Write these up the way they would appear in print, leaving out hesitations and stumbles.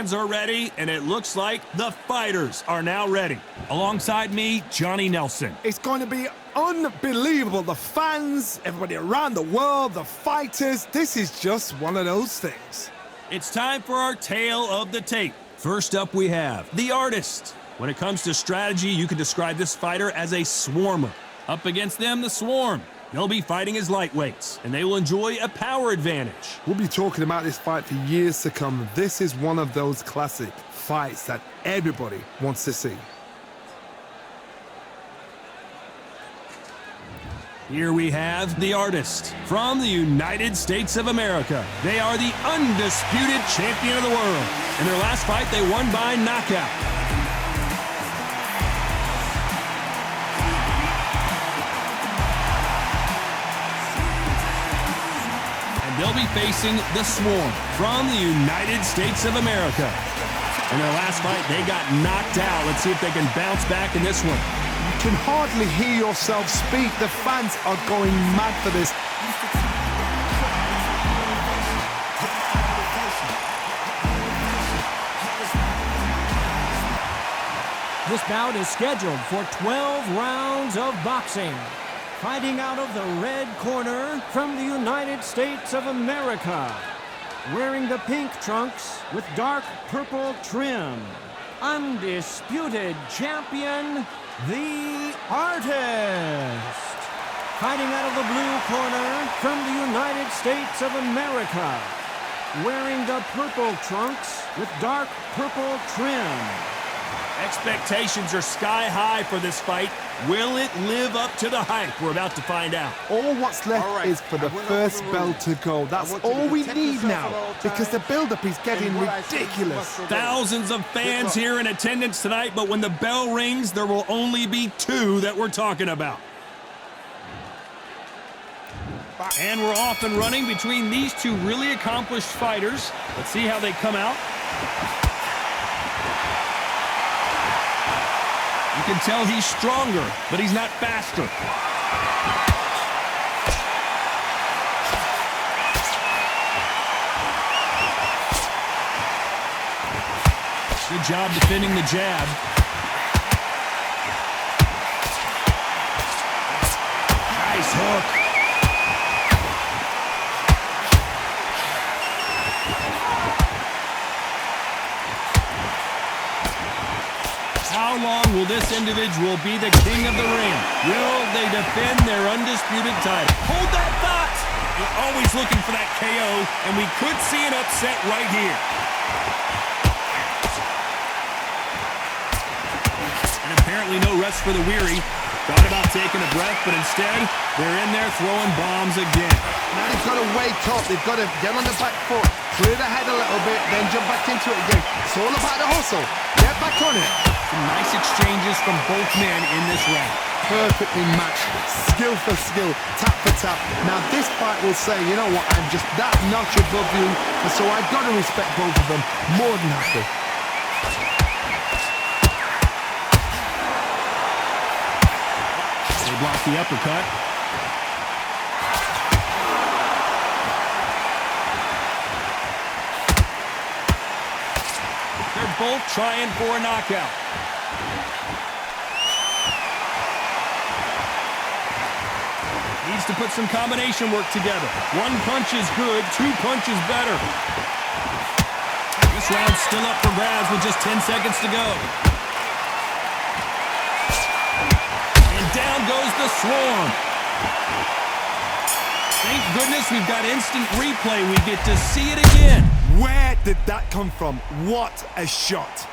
fans are ready, and it looks like the fighters are now ready. Alongside me, Johnny Nelson. It's going to be unbelievable. The fans, everybody around the world, the fighters. This is just one of those things. It's time for our tale of the tape. First up, we have the artist. When it comes to strategy, you can describe this fighter as a swarmer. Up against them, the swarm. They'll be fighting as lightweights, and they will enjoy a power advantage. We'll be talking about this fight for years to come. This is one of those classic fights that everybody wants to see. Here we have the artist from the United States of America. They are the undisputed champion of the world. In their last fight, they won by knockout. They'll be facing the Swarm from the United States of America. In their last fight, they got knocked out. Let's see if they can bounce back in this one. You can hardly hear yourself speak. The fans are going mad for this. This bout is scheduled for 12 rounds of boxing. Fighting out of the red corner from the United States of America. Wearing the pink trunks with dark purple trim. Undisputed champion, the artist. Fighting out of the blue corner from the United States of America. Wearing the purple trunks with dark purple trim. Expectations are sky high for this fight. Will it live up to the hype? We're about to find out. All what's left is for the first bell to go. That's all we need now, because the build-up is getting ridiculous. Thousands of fans here in attendance tonight, but when the bell rings, there will only be two that we're talking about. And we're off and running between these two really accomplished fighters. Let's see how they come out. You can tell he's stronger, but he's not faster. Good job defending the jab. Nice hook. How long will this individual be the king of the ring? Will they defend their undisputed title? Hold that thought! You're always looking for that KO, and we could see an upset right here. And apparently no rest for the weary. Thought about taking a breath, but instead, they're in there throwing bombs again. Now they've got to wake up. They've got to get on the back foot, clear the head a little bit, then jump back into it again. It's all about the hustle. Get back on it. Some nice exchanges from both men in this round. Perfectly matched, skill for skill, tap for tap. Now this fight will say, you know what, I'm just that notch above you, and so I've got to respect both of them more than happy. They block the uppercut. They're both trying for a knockout. Needs to put some combination work together. One punch is good, two punches better. This round's still up for grabs with just 10 seconds to go. And down goes the Swarm. Thank goodness we've got instant replay. We get to see it again. Where did that come from? What a shot.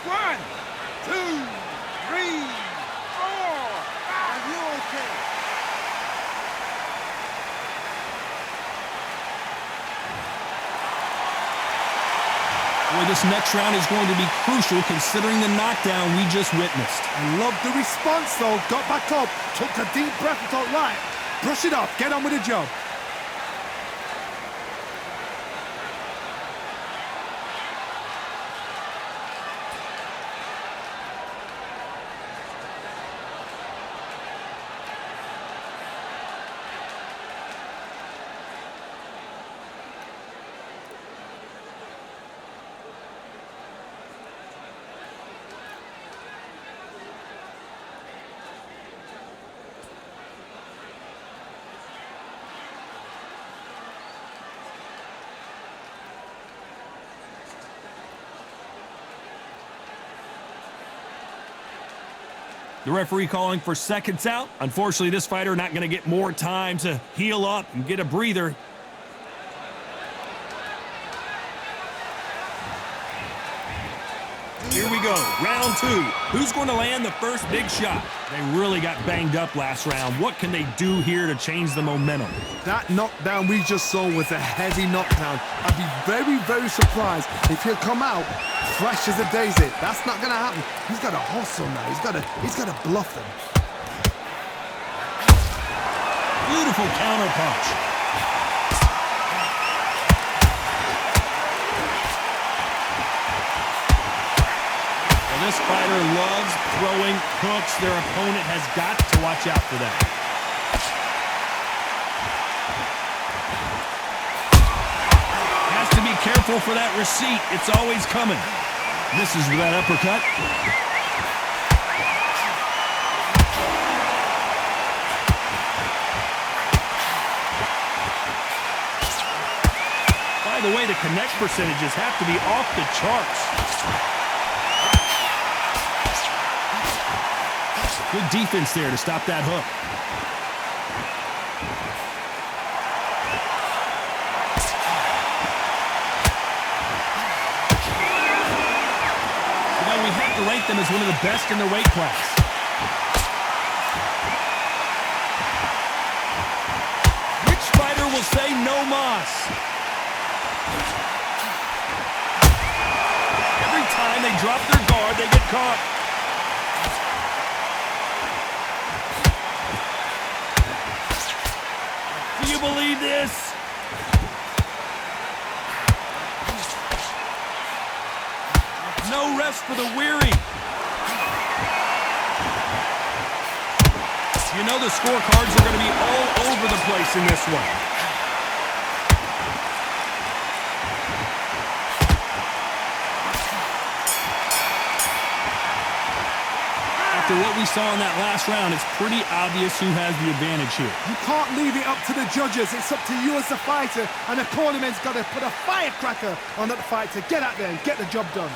One, two, three, four. Are you okay? Boy, this next round is going to be crucial considering the knockdown we just witnessed. I love the response though. Got back up, took a deep breath and thought, right, brush it off, get on with the job. The referee calling for seconds out. Unfortunately, this fighter not going to get more time to heal up and get a breather. Here we go, round 2. Who's going to land the first big shot? They really got banged up last round. What can they do here to change the momentum? That knockdown we just saw was a heavy knockdown. I'd be very, very surprised if he'll come out fresh as a daisy. That's not going to happen. He's got to hustle now. He's got to bluff them. Beautiful counter punch. This fighter loves throwing hooks. Their opponent has got to watch out for that. Has to be careful for that receipt. It's always coming. Misses with that uppercut. By the way, the connect percentages have to be off the charts. Good defense there to stop that hook. You know, we have to rank them as one of the best in their weight class. Which fighter will say no mas? Every time they drop their guard, they get caught. Do you believe this? No rest for the weary. You know the scorecards are going to be all over the place in this one. After what we saw in that last round, it's pretty obvious who has the advantage here. You can't leave it up to the judges. It's up to you as the fighter, and the cornerman's got to put a firecracker on that fight to get out there and get the job done.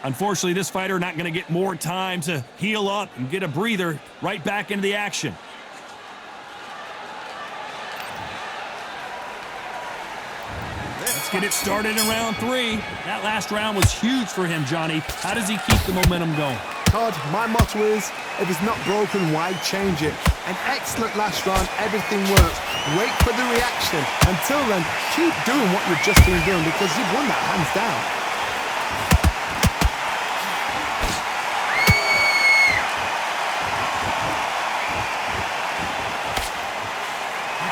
Unfortunately, this fighter not going to get more time to heal up and get a breather. Right back into the action. Let's get it started in round 3. That last round was huge for him, Johnny. How does he keep the momentum going? Todd, my motto is, if it's not broken, why change it? An excellent last round, everything works. Wait for the reaction. Until then, keep doing what you've just been doing because you've won that hands down.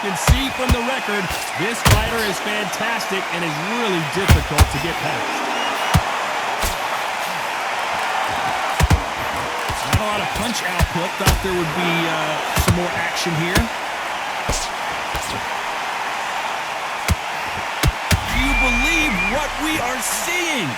You can see from the record, this fighter is fantastic and is really difficult to get past. Not a lot of punch output. Thought there would be some more action here. Do you believe what we are seeing?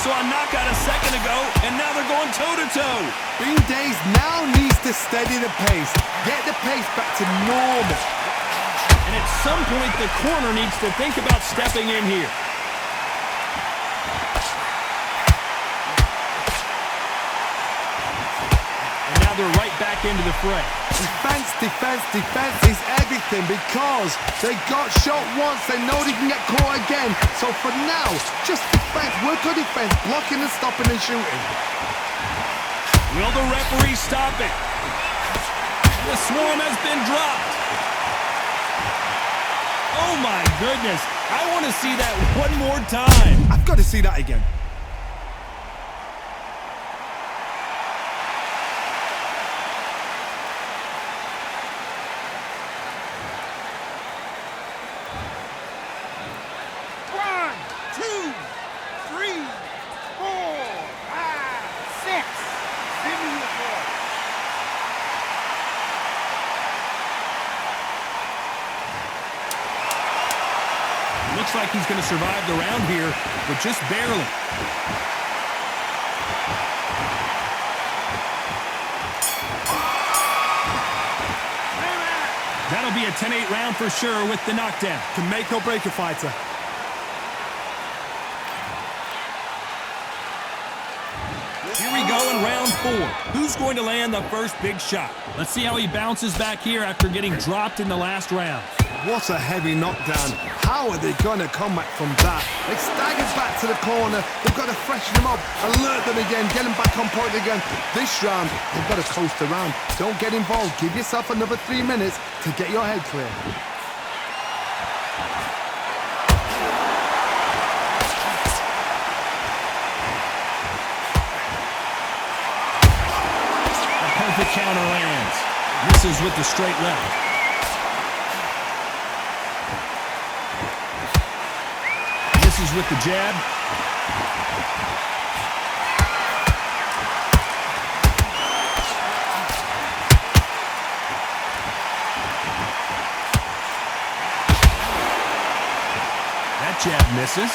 Saw a knockout a second ago, and now they're going toe-to-toe. Bean Days now needs to steady the pace. Get the pace back to normal. And at some point, the corner needs to think about stepping in here. And now they're right back into the fray. Defense, defense, defense is everything because they got shot once, they know they can get caught again. So for now, just defense, work on defense, blocking and stopping and shooting. Will the referee stop it? The swarm has been dropped. Oh my goodness, I want to see that one more time. I've got to see that again. looks like he's going to survive the round here, but just barely. That'll be a 10-8 round for sure with the knockdown. Can make or break a fighter. Here we go in round 4. Who's going to land the first big shot? Let's see how he bounces back here after getting dropped in the last round. What a heavy knockdown. How are they going to come back from that? They staggered back to the corner. They've got to freshen them up, alert them again, get them back on point again. This round, they've got to coast around. Don't get involved. Give yourself another 3 minutes to get your head clear. Perfect counter lands. Misses with the straight left. Misses with the jab. That jab misses.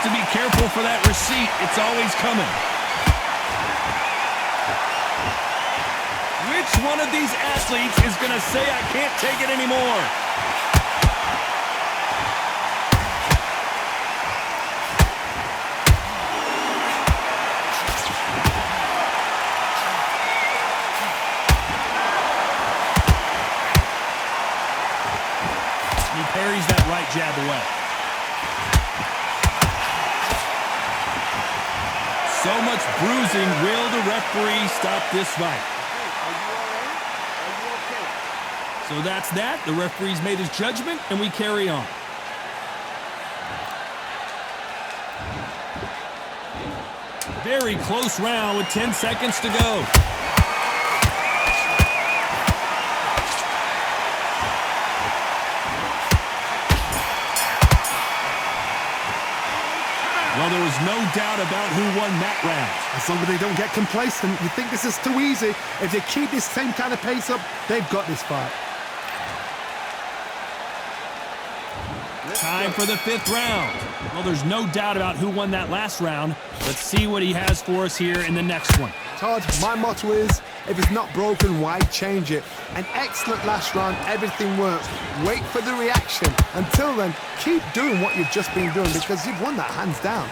To be careful for that receipt. It's always coming. Which one of these athletes is going to say, I can't take it anymore? He parries that right jab away. So much bruising. Will the referee stop this fight? So that's that. The referee's made his judgment, and we carry on. Very close round with 10 seconds to go. Well, there was no doubt about who won that round. As long as they don't get complacent, you think this is too easy. If they keep this same kind of pace up, they've got this fight. Time for the 5th round. Well, there's no doubt about who won that last round. Let's see what he has for us here in the next one. Todd, my motto is, if it's not broken, why change it? An excellent last round, everything works. Wait for the reaction. Until then, keep doing what you've just been doing because you've won that hands down.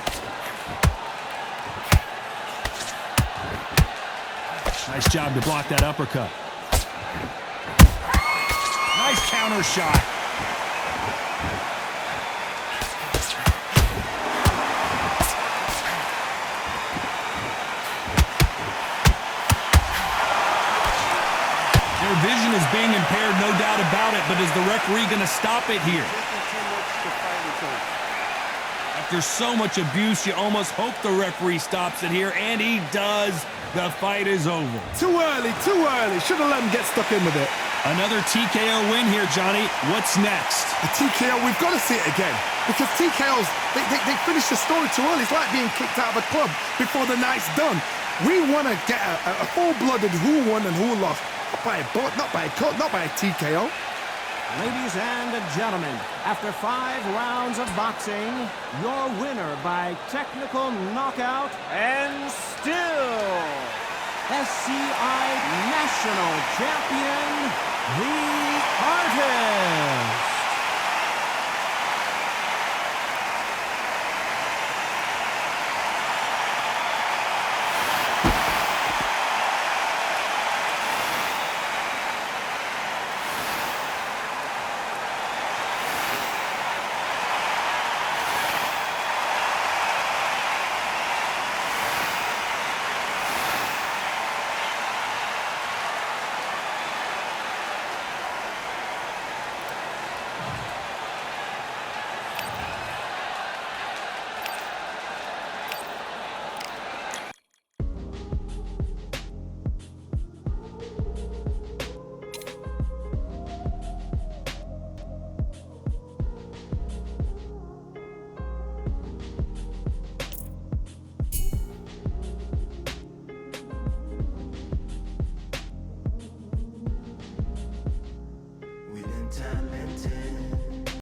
Nice job to block that uppercut. Nice counter shot. Their vision is being impaired, no doubt about it, but is the referee going to stop it here? After so much abuse, you almost hope the referee stops it here, and he does. The fight is over. Too early, too early. Should have let him get stuck in with it. Another TKO win here, Johnny. What's next? A TKO, we've got to see it again. Because TKOs, they finish the story too early. It's like being kicked out of a club before the night's done. We want to get a full-blooded who won and who lost. Not by a bullet, not by a cut, not by a TKO. Ladies and gentlemen, after 5 rounds of boxing, your winner by technical knockout and still SCI National Champion, the Artist.